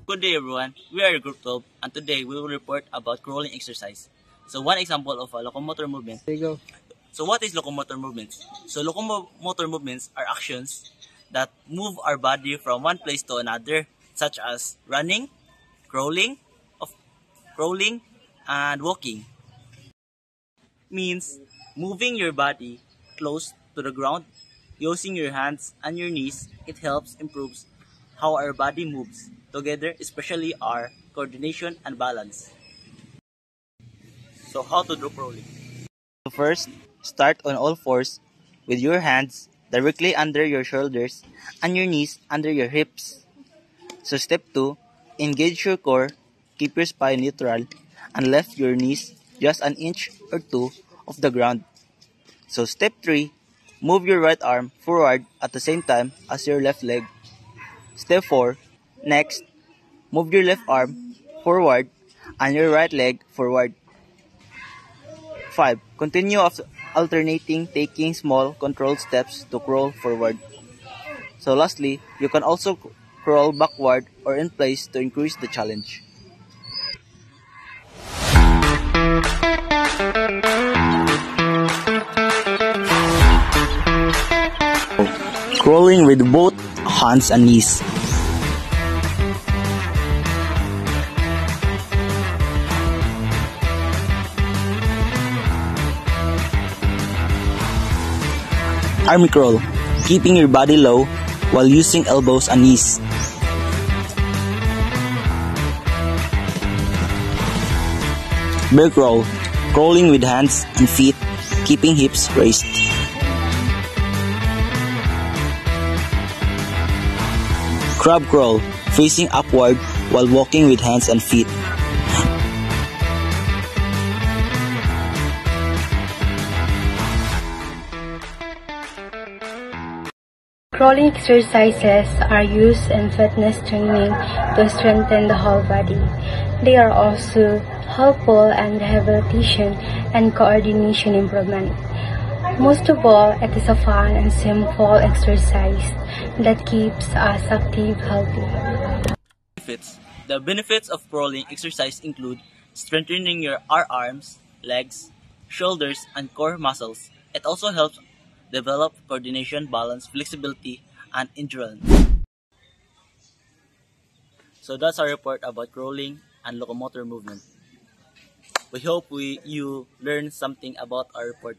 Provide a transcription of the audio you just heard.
Good day everyone, we are Group 12 and today we will report about crawling exercise. So one example of a locomotor movement. There you go. So what is locomotor movements? So locomotor movements are actions that move our body from one place to another, such as running, crawling, of crawling, and walking. Means moving your body close to the ground, using your hands and your knees. It helps improves how our body moves together, especially our coordination and balance. So how to do crawling? So first, start on all fours with your hands directly under your shoulders and your knees under your hips. So step 2, engage your core, keep your spine neutral, and lift your knees just an inch or two off the ground. So step 3, move your right arm forward at the same time as your left leg. Step 4, next, move your left arm forward and your right leg forward. 5. Continue alternating taking small controlled steps to crawl forward. So lastly, you can also crawl backward or in place to increase the challenge. Crawling with both hands and knees. Army crawl, keeping your body low while using elbows and knees. Bear crawl, crawling with hands and feet, keeping hips raised. Crab crawl, facing upward while walking with hands and feet. Crawling exercises are used in fitness training to strengthen the whole body. They are also helpful in rehabilitation and coordination improvement. Most of all, it is a fun and simple exercise that keeps us active, healthy. The benefits of crawling exercise include strengthening our arms, legs, shoulders, and core muscles. It also helps develop coordination, balance, flexibility, and endurance. So that's our report about crawling and locomotor movement. We hope you learned something about our report.